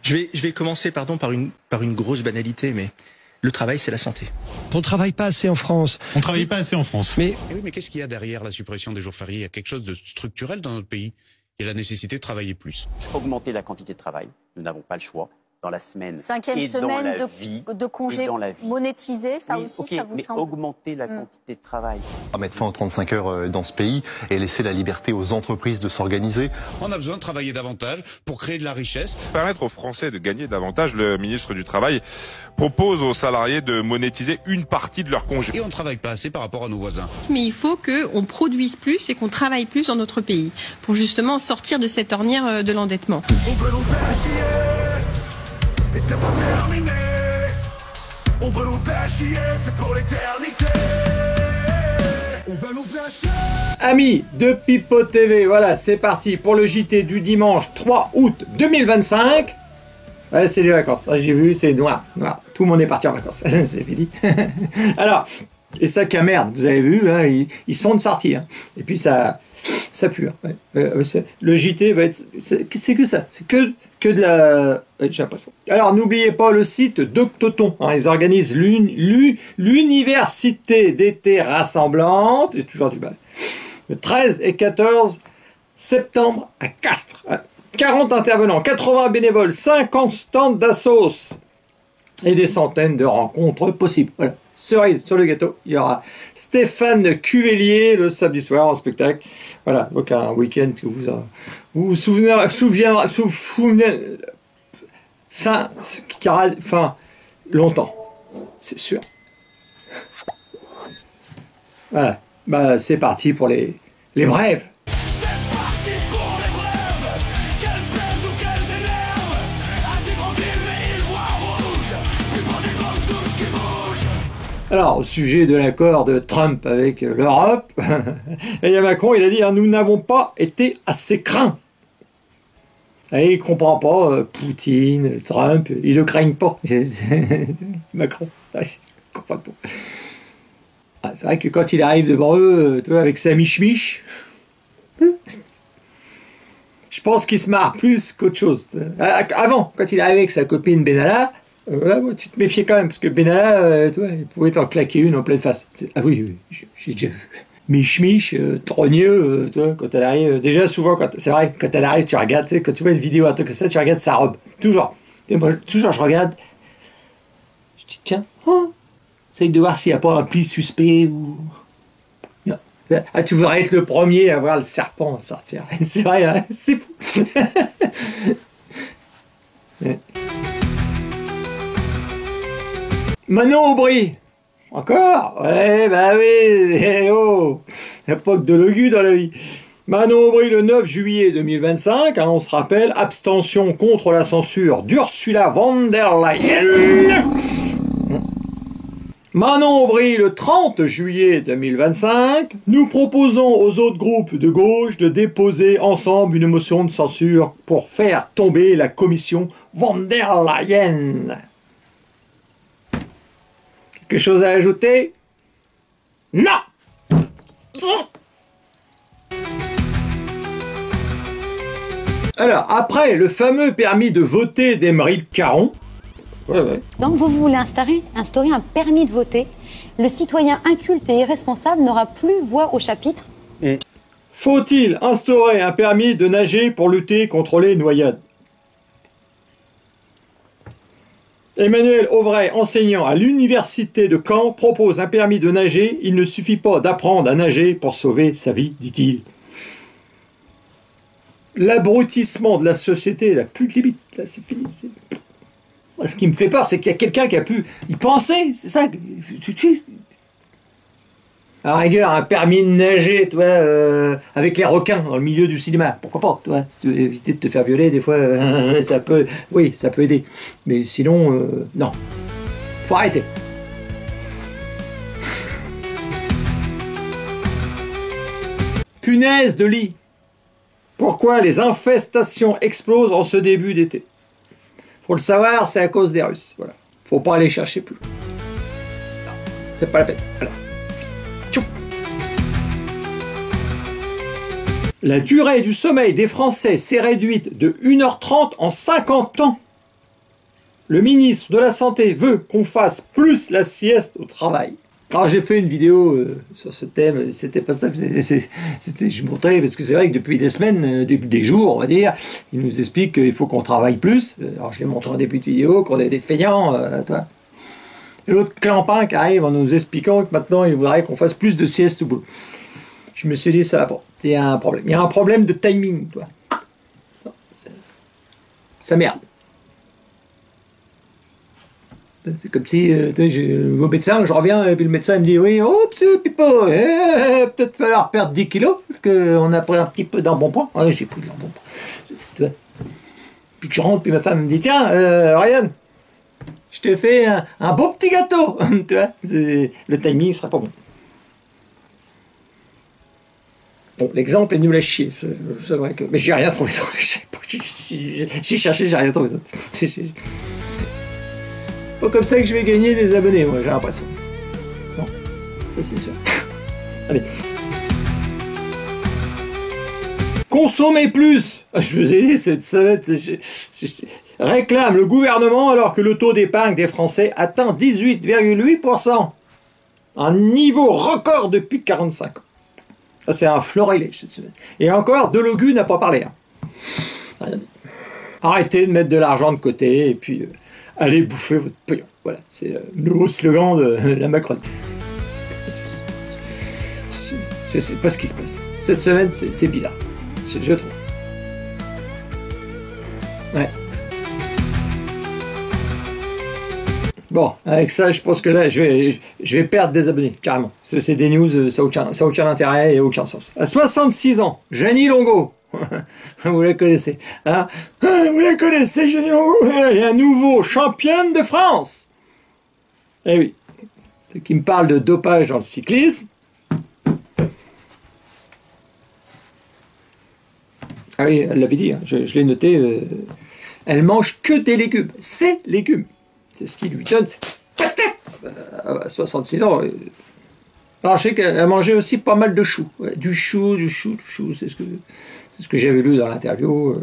Je vais commencer, pardon, par une grosse banalité, mais le travail, c'est la santé. On travaille pas assez en France. On travaille pas assez en France. Mais oui, mais qu'est-ce qu'il y a derrière la suppression des jours fériés? Il y a quelque chose de structurel dans notre pays. Il y a la nécessité de travailler plus. Augmenter la quantité de travail, nous n'avons pas le choix. Dans la semaine Cinquième et semaine dans la vie, de congés monétisés, ça oui, aussi, okay, ça vous mais semble... augmenter la quantité de travail. On va mettre fin aux 35 heures dans ce pays et laisser la liberté aux entreprises de s'organiser. On a besoin de travailler davantage pour créer de la richesse. Pour permettre aux Français de gagner davantage, le ministre du Travail propose aux salariés de monétiser une partie de leur congé. Et on ne travaille pas assez par rapport à nos voisins. Mais il faut qu'on produise plus et qu'on travaille plus dans notre pays pour justement sortir de cette ornière de l'endettement. On veut nous faire chier, et c'est pas terminé. On veut nous faire chier, c'est pour l'éternité. On veut nous faire chier. Amis de Pipo TV, voilà, c'est parti pour le JT du dimanche 3 août 2025. Ouais, c'est les vacances. Ah, j'ai vu, c'est noir. Tout le monde est parti en vacances. C'est fini. Alors, et ça qu'à merde, vous avez vu, hein, ils sont de sortie. Hein. Et puis ça pue. Hein. Le JT va être... C'est que ça. C'est que de la... j'ai l'impression. Alors, n'oubliez pas le site d'Octoton. Hein, ils organisent l'université d'été rassemblante. J'ai toujours du mal. Le 13 et 14 septembre à Castres. 40 intervenants, 80 bénévoles, 50 stands d'assos et des centaines de rencontres possibles. Voilà. Cerise sur le gâteau, il y aura Stéphane Cuvelier le samedi soir en spectacle. Voilà, donc un week-end que vous souvenez, ça, qui aura, enfin, longtemps, c'est sûr. Voilà, bah, c'est parti pour les brèves. Alors, au sujet de l'accord de Trump avec l'Europe, il y a Macron, il a dit hein, « Nous n'avons pas été assez craints ». Et il ne comprend pas Poutine, Trump, ils ne le craignent pas. Macron, il ne comprend pas. Ah, c'est vrai que quand il arrive devant eux, tu vois, avec sa miche-miche, je pense qu'il se marre plus qu'autre chose. Avant, quand il arrivait avec sa copine Benalla, voilà, tu te méfiais quand même, parce que Benalla, tu vois, il pouvait t'en claquer une en pleine face. Ah oui, j'ai déjà vu. Mich-mich, trogneux, tu vois, quand elle arrive. Déjà, souvent, c'est vrai, quand elle arrive, tu regardes, tu sais, quand tu vois une vidéo, un truc comme ça, tu regardes sa robe. Toujours. Et moi, toujours, je regarde. Je dis, tiens, essaye de voir s'il n'y a pas un pli suspect ou. Non. Ah, tu voudrais être le premier à voir le serpent sortir. C'est vrai, hein, c'est fou. Ouais. Manon Aubry. Encore? Ouais, bah oui, eh oh, il n'y a pas que de l'aigu dans la vie. Manon Aubry, le 9 juillet 2025, hein, on se rappelle, abstention contre la censure d'Ursula von der Leyen. Manon Aubry, le 30 juillet 2025, nous proposons aux autres groupes de gauche de déposer ensemble une motion de censure pour faire tomber la commission von der Leyen. Quelque chose à ajouter? Non! Alors, après le fameux permis de voter d'Émeric Caron... Ouais. Donc vous voulez instaurer un permis de voter. Le citoyen inculte et irresponsable n'aura plus voix au chapitre. Faut-il instaurer un permis de nager pour lutter contre les noyades? Emmanuel Auvray, enseignant à l'université de Caen, propose un permis de nager. Il ne suffit pas d'apprendre à nager pour sauver sa vie, dit-il. L'abrutissement de la société n'a plus de limite. Là, c'est fini. Ce qui me fait peur, c'est qu'il y a quelqu'un qui a pu y penser. C'est ça. À la rigueur, un permis de nager, tu vois, avec les requins dans le milieu du cinéma. Pourquoi pas, tu vois, si tu veux éviter de te faire violer, des fois, ça peut aider. Mais sinon, non. Faut arrêter. Punaise de lit. Pourquoi les infestations explosent en ce début d'été? Faut le savoir, c'est à cause des Russes. Voilà. Faut pas aller chercher plus. C'est pas la peine. Voilà. La durée du sommeil des Français s'est réduite de 1h30 en 50 ans. Le ministre de la Santé veut qu'on fasse plus la sieste au travail. Alors j'ai fait une vidéo sur ce thème, c'était pas ça, c'était je montrais, parce que c'est vrai que depuis des semaines, depuis des jours on va dire, il nous explique qu'il faut qu'on travaille plus. Alors je l'ai montré en début de vidéo, qu'on est des feignants, toi. Et l'autre clampin qui arrive en nous expliquant que maintenant il voudrait qu'on fasse plus de sieste au boulot. Je me suis dit ça va pas, il y a un problème. Il y a un problème de timing, toi. Ça merde. C'est comme si je vais au médecin, je reviens, et puis le médecin il me dit oui, oh petit pipo, peut-être falloir perdre 10 kilos, parce qu'on a pris un petit peu d'embonpoint. Ah, j'ai pris de l'embonpoint. Puis que je rentre, puis ma femme me dit tiens, Ryan, je t'ai fait un beau petit gâteau. Tu vois, le timing sera pas bon. Bon, l'exemple est nul à chier, c'est vrai que. Mais j'ai rien trouvé d'autre. J'ai cherché, j'ai rien trouvé d'autre. Pas comme ça que je vais gagner des abonnés, moi, j'ai l'impression. Non, ça c'est sûr. Allez. Consommez plus. Je vous ai dit, cette semaine, réclame le gouvernement alors que le taux d'épargne des Français atteint 18,8%. Un niveau record depuis 45 ans. Ça, c'est un florilège cette semaine. Et encore, Delogu n'a pas parlé. Hein. Rien dit. Arrêtez de mettre de l'argent de côté et puis allez bouffer votre pognon. Voilà, c'est le nouveau slogan de la Macronie. Je sais pas ce qui se passe. Cette semaine, c'est bizarre. Je trouve. Ouais. Bon, avec ça, je pense que là, je vais perdre des abonnés, carrément. C'est des news, ça n'a aucun intérêt et aucun sens. À 66 ans, Jenny Longo. Vous la connaissez. Hein, vous la connaissez, Jenny Longo. Elle est un nouveau championne de France. Eh oui. Ceux qui me parlent de dopage dans le cyclisme. Ah oui, elle l'avait dit, hein, je l'ai noté. Elle mange que des légumes. Ces légumes. C'est ce qui lui donne cette patate à 66 ans. Alors je sais qu'elle mangeait aussi pas mal de choux. Ouais, du chou. C'est ce que j'avais lu dans l'interview.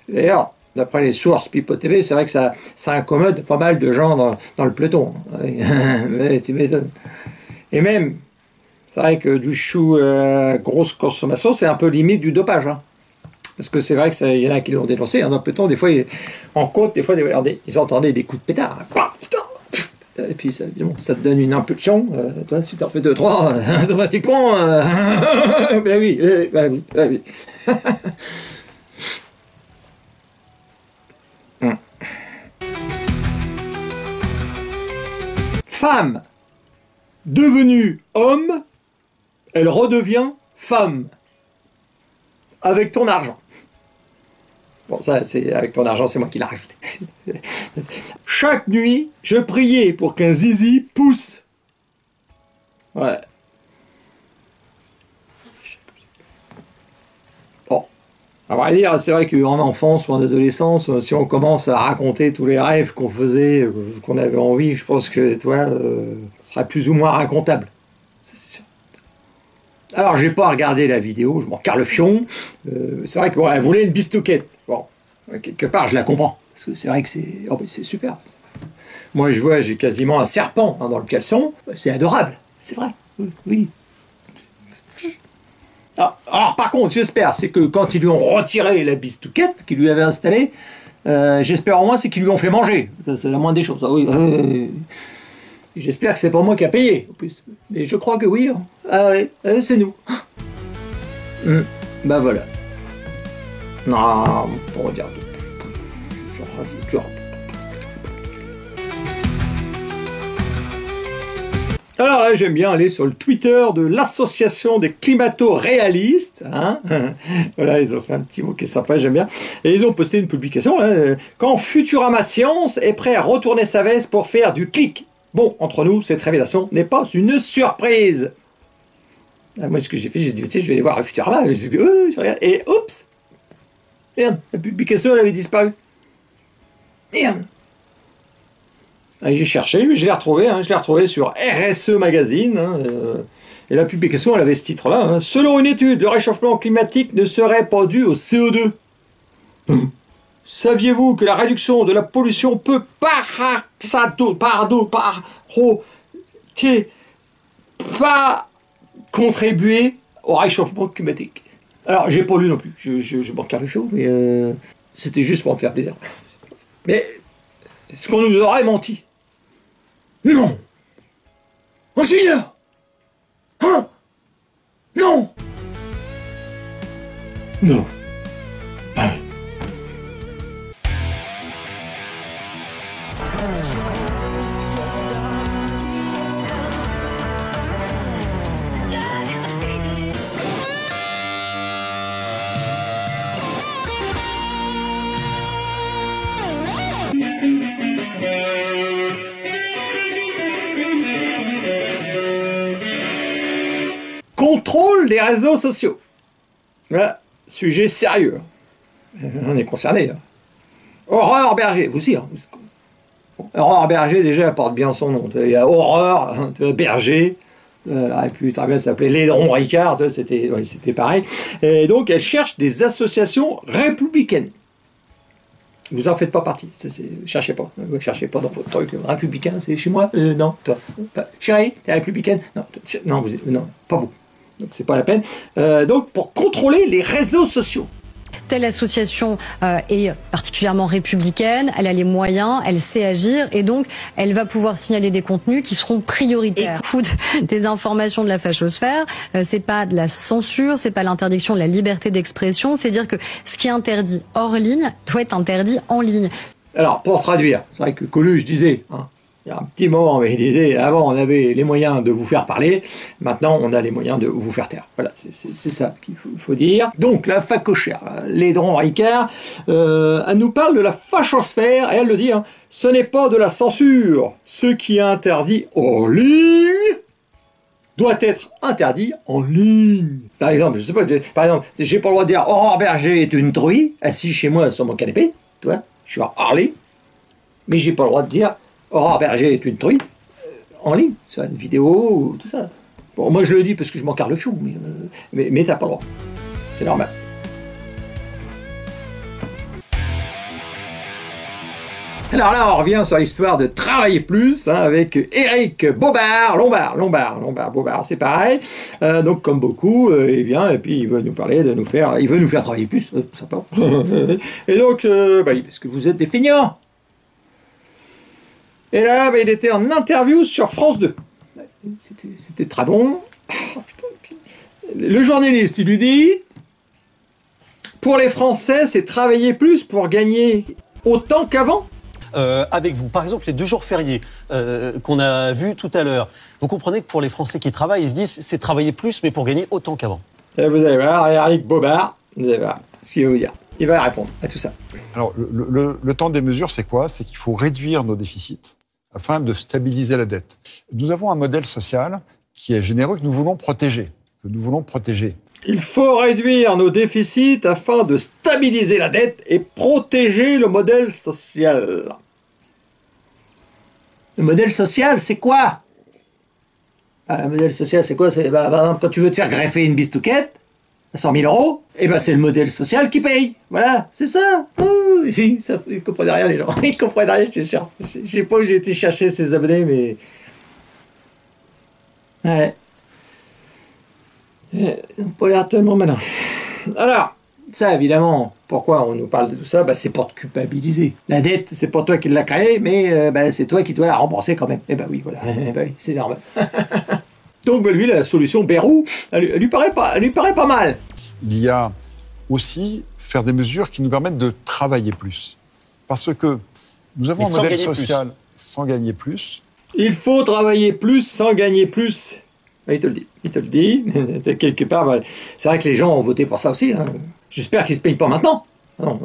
D'ailleurs, d'après les sources Pipo TV, c'est vrai que ça incommode pas mal de gens dans le peloton. Ouais, tu m'étonnes. Et même, c'est vrai que du chou grosse consommation, c'est un peu limite du dopage. Hein. Parce que c'est vrai qu'il y en a qui l'ont dénoncé. Hein, dans le peloton, des fois, en côte, des fois, ils entendaient des coups de pétard. Et puis, ça, évidemment, ça te donne une impulsion. Toi, si tu en fais 2-3, automatiquement... ben oui. Femme devenue homme, elle redevient femme. Avec ton argent. Bon, ça, c'est avec ton argent, c'est moi qui l'ai rajouté. Chaque nuit, je priais pour qu'un zizi pousse. Ouais. Bon. À vrai dire, c'est vrai qu'en enfance ou en adolescence, si on commence à raconter tous les rêves qu'on faisait, qu'on avait envie, je pense que, toi, ce sera plus ou moins racontable. C'est sûr. Alors, j'ai pas regardé la vidéo, je m'en carre le fion. C'est vrai qu'elle voulait une bistouquette. Bon, quelque part, je la comprends. Parce que c'est vrai que c'est super. Moi, je vois, j'ai quasiment un serpent dans le caleçon. C'est adorable. C'est vrai. Oui. Alors, par contre, j'espère, c'est que quand ils lui ont retiré la bistouquette qu'ils lui avaient installée, j'espère au moins, c'est qu'ils lui ont fait manger. C'est la moindre des choses. Oui. J'espère que c'est pas moi qui a payé, en plus. Mais je crois que oui. Hein. Ah ouais, c'est nous. Bah voilà. Non, pour dire tout. Alors là, j'aime bien aller sur le Twitter de l'association des climato-réalistes. Hein. Voilà, ils ont fait un petit mot qui est sympa, j'aime bien. Et ils ont posté une publication. Là, quand Futurama Science est prêt à retourner sa veste pour faire du clic. Bon, entre nous, cette révélation n'est pas une surprise. Moi, ce que j'ai fait, j'ai dit, je vais aller voir Futurama. Et oups, merde, la publication, elle avait disparu. Merde. J'ai cherché, mais je l'ai retrouvé sur RSE Magazine. Hein, et la publication, elle avait ce titre-là. Hein. Selon une étude, le réchauffement climatique ne serait pas dû au CO2. Saviez-vous que la réduction de la pollution peut pas contribuer au réchauffement climatique? Alors, j'ai pas lu non plus, je manque le chaud, mais c'était juste pour me faire plaisir. Mais, est-ce qu'on nous aurait menti? Non! Ingénieur! Hein? Non! Non. Ah oui. Contrôle des réseaux sociaux. Voilà, sujet sérieux. On est concerné. Aurore Berger, vous aussi. Hein. Aurore Berger, déjà, elle porte bien son nom. Il y a Aurore Berger. Elle aurait pu très bien s'appeler Lédron Ricard. C'était pareil. Et donc, elle cherche des associations républicaines. Vous en faites pas partie. Cherchez pas. Vous cherchez pas dans votre truc. Républicain, c'est chez moi? Non, toi. Chérie, t'es républicaine? Non, non, pas vous. Donc c'est pas la peine. Donc pour contrôler les réseaux sociaux. Telle association est particulièrement républicaine, elle a les moyens, elle sait agir et donc elle va pouvoir signaler des contenus qui seront prioritaires. Écoute, des informations de la fachosphère, c'est pas de la censure, c'est pas l'interdiction de la liberté d'expression, c'est dire que ce qui est interdit hors ligne doit être interdit en ligne. Alors pour traduire, c'est vrai que Coluche disait, hein, il y a un petit moment, mais il disait, avant on avait les moyens de vous faire parler, maintenant on a les moyens de vous faire taire. Voilà, c'est ça qu'il faut dire. Donc la facochère, Lédron Ricard, elle nous parle de la fachosphère, et elle le dit, hein, ce n'est pas de la censure. Ce qui est interdit en ligne doit être interdit en ligne. Par exemple, je sais pas, j'ai pas le droit de dire Aurore Berger est une truie, assise chez moi sur mon canapé, tu vois, je suis à Harley, mais j'ai pas le droit de dire Aurore Berger est une truie en ligne, sur une vidéo, tout ça. Bon, moi je le dis parce que je m'en carre le fion, mais t'as pas le droit. C'est normal. Alors là, on revient sur l'histoire de travailler plus, hein, avec Éric Bobard, Bobard, c'est pareil. Donc comme beaucoup, et puis il veut nous parler il veut nous faire travailler plus, sympa. Et donc, parce que vous êtes des feignants. Et là, il était en interview sur France 2. C'était très bon. Le journaliste, il lui dit « Pour les Français, c'est travailler plus pour gagner autant qu'avant ?» Avec vous, par exemple, les 2 jours fériés qu'on a vus tout à l'heure, vous comprenez que pour les Français qui travaillent, ils se disent « c'est travailler plus, mais pour gagner autant qu'avant ». Vous allez voir, Éric Bobard, vous allez voir ce qu'il va vous dire. Il va répondre à tout ça. Alors, le temps des mesures, c'est quoi? C'est qu'il faut réduire nos déficits afin de stabiliser la dette. Nous avons un modèle social qui est généreux, que nous voulons protéger. Il faut réduire nos déficits afin de stabiliser la dette et protéger le modèle social. Le modèle social, c'est quoi? Le modèle social, c'est quoi? C'est, par exemple, quand tu veux te faire greffer une bistouquette à 100 000 €, c'est le modèle social qui paye. Voilà, c'est ça. Ils ne comprenaient rien, les gens. Ils ne comprenaient rien, je suis sûr. Je ne sais pas où j'ai été chercher ces abonnés, mais... Ouais. Ils n'ont pas l'air tellement malins. Alors, ça, évidemment, pourquoi on nous parle de tout ça? C'est pour te culpabiliser. La dette, c'est pas toi qui l'as créée, mais c'est toi qui dois la rembourser quand même. Oui, voilà. Oui, c'est normal. Donc, lui, la solution Bérou, elle lui paraît pas mal. Il y a aussi faire des mesures qui nous permettent de travailler plus. Parce que nous avons un modèle social sans gagner plus. Il faut travailler plus sans gagner plus. Il te le dit. Quelque part, c'est vrai que les gens ont voté pour ça aussi. Hein. J'espère qu'ils ne se payent pas maintenant. Non.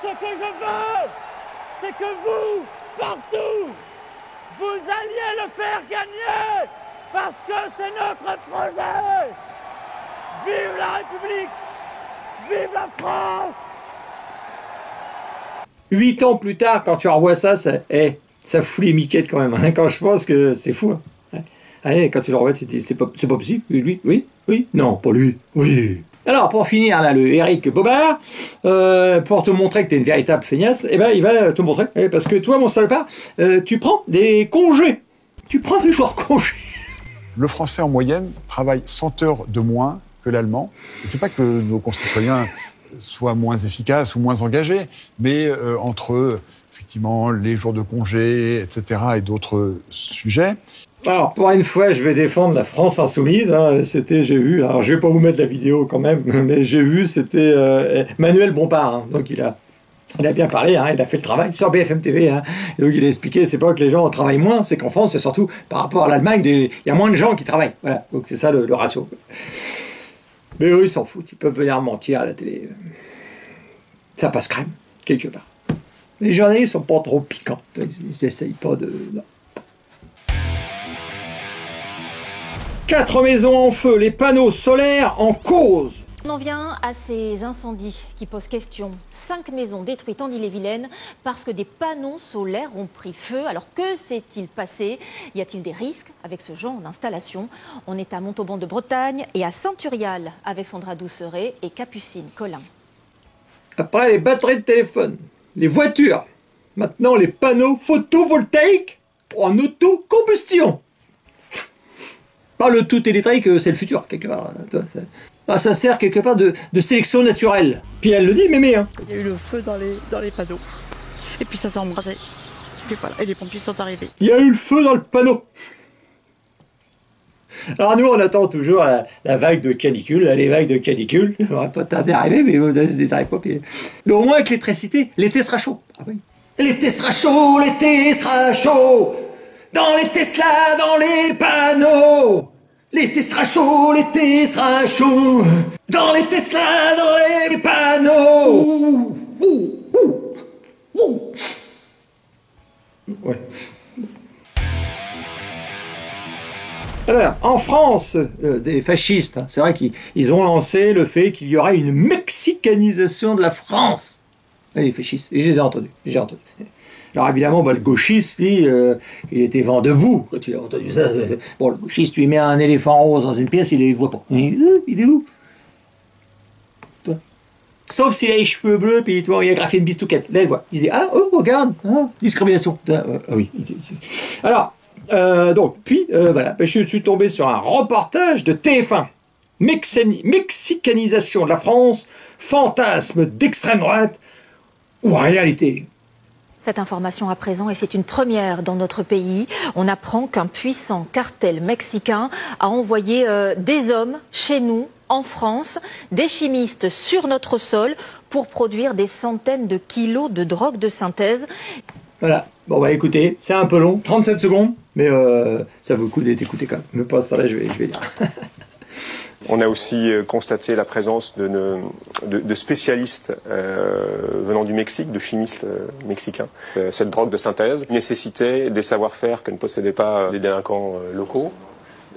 Ce que je veux, c'est que vous, partout, vous alliez le faire gagner, parce que c'est notre projet. Vive la République! Vive la France! 8 ans plus tard, quand tu revois ça, ça fout les miquettes quand même. Hein, quand je pense que c'est fou. Hein. Quand tu le revois, tu te dis, c'est pas possible. Lui, oui, non, pas lui, oui. Alors, pour finir, là, le Eric Bobard, pour te montrer que tu es une véritable feignasse, eh ben, il va te montrer. Parce que toi, mon salopard, tu prends des congés. Tu prends des jours de congés. Le français, en moyenne, travaille 100 heures de moins que l'allemand. C'est pas que nos concitoyens soient moins efficaces ou moins engagés, mais entre, effectivement, les jours de congé, etc., et d'autres sujets. Alors, pour une fois, je vais défendre la France insoumise. Hein. C'était, j'ai vu, alors je vais pas vous mettre la vidéo quand même, mais j'ai vu, c'était Manuel Bompard. Hein. Donc, il a bien parlé, hein, il a fait le travail sur BFM TV. Hein. Et donc, il a expliqué, c'est pas que les gens travaillent moins, c'est qu'en France, c'est surtout par rapport à l'Allemagne, il y a moins de gens qui travaillent. Voilà, donc c'est ça le ratio. Mais eux, ils s'en foutent, ils peuvent venir mentir à la télé. Ça passe crème, quelque part. Les journalistes sont pas trop piquants, ils essayent pas de... Non. 4 maisons en feu, les panneaux solaires en cause. On en vient à ces incendies qui posent question. 5 maisons détruites en Ille-et-Vilaine parce que des panneaux solaires ont pris feu. Alors que s'est-il passé? Y a-t-il des risques avec ce genre d'installation? On est à Montauban de Bretagne et à Saint-Turial avec Sandra Douceret et Capucine Collin. Après les batteries de téléphone, les voitures, maintenant les panneaux photovoltaïques en autocombustion. Pas le tout électrique, c'est le futur, quelque part. Ça sert quelque part de sélection naturelle. Puis elle le dit, mémé. Hein. Il y a eu le feu dans les panneaux. Et puis ça s'est embrasé. Et voilà, et les pompiers sont arrivés. Il y a eu le feu dans le panneau. Alors nous, on attend toujours la vague de canicule. Les vagues de canicule, ça n'aurait pas tardé à arriver, mais ça n'arrive pas. Mais au moins, avec l'électricité, l'été sera chaud. Ah oui. L'été sera chaud, l'été sera chaud. Dans les Tesla, dans les panneaux. L'été sera chaud, l'été sera chaud. Dans les Tesla, dans les panneaux. Ouais. Alors, en France, des fascistes, hein, c'est vrai qu'ils ont lancé le fait qu'il y aura une mexicanisation de la France. Les fascistes, et je les ai entendus, Alors évidemment, le gauchiste, lui, il était vent debout quand il a entendu ça. Bon, le gauchiste lui met un éléphant rose dans une pièce, il ne le voit pas. Il est où? Toi. Sauf s'il a les cheveux bleus, puis toi, il a graffé une bistouquette. Là, il voit. Il dit, ah, oh, regarde, ah, discrimination. Ah oui. Alors, voilà, je suis tombé sur un reportage de TF1. Mexicanisation de la France, fantasme d'extrême droite, ou réalité. Cette information à présent, et c'est une première dans notre pays, on apprend qu'un puissant cartel mexicain a envoyé des hommes chez nous, en France, des chimistes sur notre sol pour produire des centaines de kilos de drogue de synthèse. Voilà, bon bah écoutez, c'est un peu long, 37 secondes, mais ça vaut le coup d'être écouté quand même. Mais pour l'instant là, je vais dire. On a aussi constaté la présence de spécialistes venant du Mexique, de chimistes mexicains. Cette drogue de synthèse nécessitait des savoir-faire que ne possédaient pas les délinquants locaux.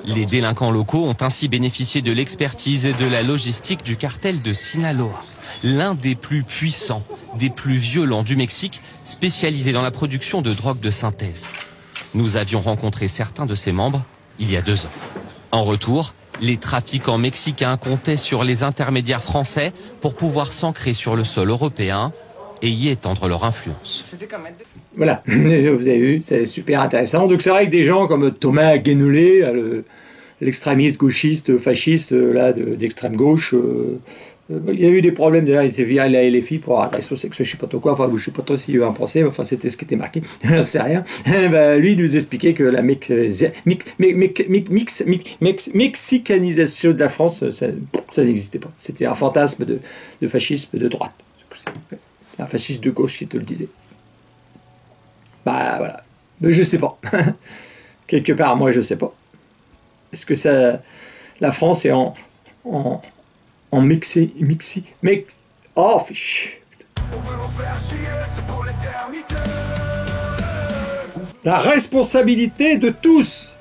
Les délinquants locaux ont ainsi bénéficié de l'expertise et de la logistique du cartel de Sinaloa, l'un des plus puissants, des plus violents du Mexique, spécialisé dans la production de drogue de synthèse. Nous avions rencontré certains de ses membres il y a 2 ans. En retour, les trafiquants mexicains comptaient sur les intermédiaires français pour pouvoir s'ancrer sur le sol européen et y étendre leur influence. Voilà, vous avez vu, c'est super intéressant. Donc c'est vrai que des gens comme Thomas Guénolé, l'extrémiste gauchiste, fasciste d'extrême gauche, il y a eu des problèmes, d'ailleurs il était viré à la LFI pour agression sexuelle, je sais pas trop quoi, enfin je sais pas trop s'il y a eu un procès, enfin c'était ce qui était marqué, je sais rien. Lui il nous expliquait que la mexicanisation de la France, ça n'existait pas. C'était un fantasme de fascisme de droite. Un fasciste de gauche qui te le disait. Bah voilà, mais je sais pas. Quelque part, moi je sais pas. Est-ce que ça, la France est en oh fiche. La responsabilité de tous.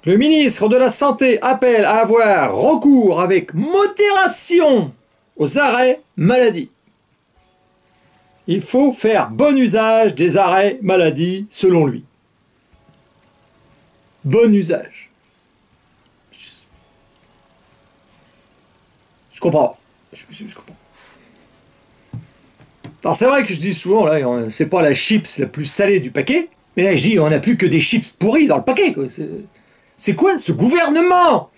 Le ministre de la Santé appelle à avoir recours avec modération aux arrêts maladie. Il faut faire bon usage des arrêts maladie, selon lui. Bon usage. comprends. Je comprends. Alors c'est vrai que je dis souvent, là, c'est pas la chips la plus salée du paquet, mais là je dis, on n'a plus que des chips pourris dans le paquet, quoi. C'est quoi ce gouvernement?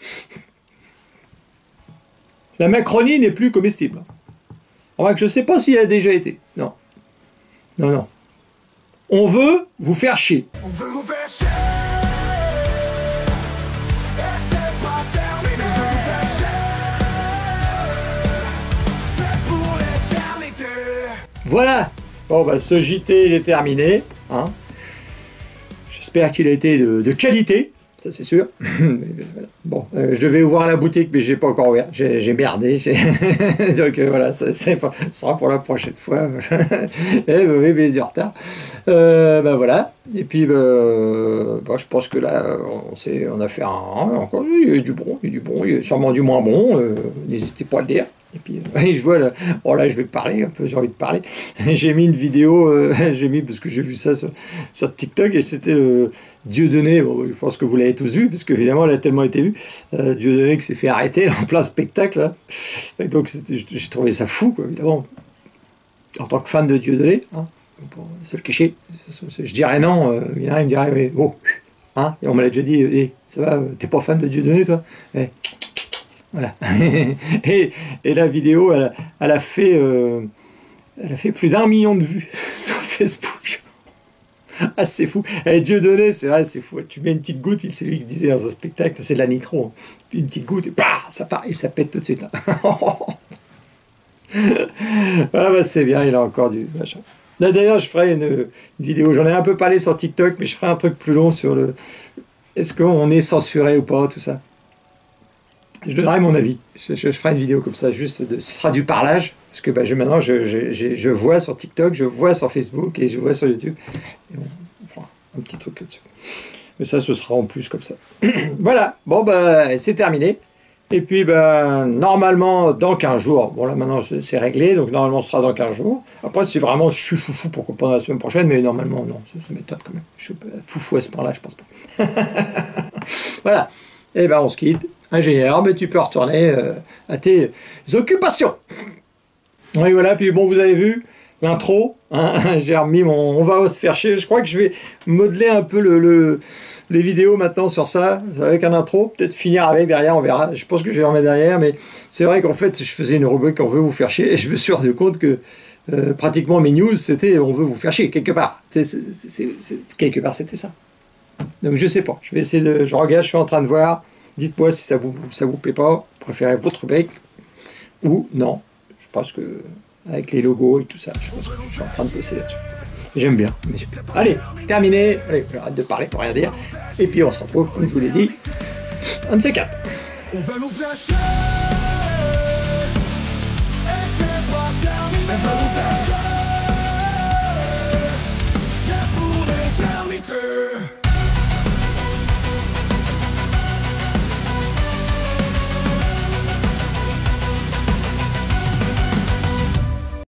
La Macronie n'est plus comestible. Remarque, je sais pas s'il a déjà été. Non. Non, non. On veut vous faire chier. On veut vous faire chier. Et c'est pas terminé. On veut vous faire chier. C'est pour l'éternité. Voilà. Bon, bah, ce JT, il est terminé. Hein. J'espère qu'il a été de qualité. Ça, c'est sûr. Voilà. Bon, je devais ouvrir la boutique, mais j'ai pas encore ouvert. J'ai merdé. Donc voilà, ça sera pour la prochaine fois. Oui, mais du retard. Ben voilà. Et puis, je pense que là, on a fait encore. Il y a eu du bon, il y a sûrement du moins bon. N'hésitez pas à le dire. Et puis, je vois là, là, je vais parler un peu, j'ai envie de parler. J'ai mis une vidéo, parce que j'ai vu ça sur TikTok, et c'était Dieudonné. Bon, je pense que vous l'avez tous vu, parce qu'évidemment, elle a tellement été vue. Dieudonné qui s'est fait arrêter en plein spectacle. Là. Et donc, j'ai trouvé ça fou, quoi, évidemment. En tant que fan de Dieudonné, hein, pour se le cacher, je dirais non. Il y en a il me dirait, oui, oh, hein, et on me l'a déjà dit, hey, ça va, t'es pas fan de Dieudonné, toi? Hey. Voilà. et la vidéo, elle a fait plus d'1 million de vues sur Facebook. Ah, c'est fou. Et Dieudonné, c'est vrai, c'est fou. Tu mets une petite goutte, c'est lui qui disait dans ce spectacle, c'est de la nitro. Puis une petite goutte, et bah, ça part, et ça pète tout de suite. Ah bah c'est bien, il a encore du machin. Là, d'ailleurs, je ferai une vidéo, j'en ai un peu parlé sur TikTok, mais je ferai un truc plus long sur est-ce qu'on est censuré ou pas, tout ça. Je donnerai mon avis. Je ferai une vidéo comme ça, juste ce sera du parlage, parce que maintenant je vois sur TikTok, je vois sur Facebook et je vois sur YouTube. Et on fera un petit truc là-dessus. Mais ça, ce sera en plus comme ça. Voilà. Bon, c'est terminé. Et puis, normalement, dans 15 jours, bon là maintenant c'est réglé, donc normalement ce sera dans 15 jours. Après, c'est vraiment, je suis foufou pour comprendre la semaine prochaine, mais normalement, non, ça m'étonne quand même. Je suis foufou à ce point-là, je pense pas. Voilà. Et on se quitte. Ingénieur, mais tu peux retourner à tes occupations. Oui, voilà, puis bon, vous avez vu l'intro, hein, j'ai remis on va se faire chier. Je crois que je vais modeler un peu les vidéos maintenant sur ça, avec un intro, peut-être finir avec derrière, on verra. Je pense que je vais remettre derrière, mais c'est vrai qu'en fait, je faisais une rubrique on veut vous faire chier, et je me suis rendu compte que pratiquement mes news, c'était on veut vous faire chier, quelque part. Quelque part, c'était ça. Donc je sais pas, je vais essayer je regarde, je suis en train de voir. Dites-moi si ça vous plaît pas, vous préférez votre rubrique ou non. Je pense que avec les logos et tout ça, je pense que je suis en train de bosser là-dessus. J'aime bien, mais j'aime bien. Allez, terminé. Allez, j'arrête de parler pour rien dire. Et puis on se retrouve, comme je vous l'ai dit, un de ces quatre. On va vous flasher. Et c'est pas terminé.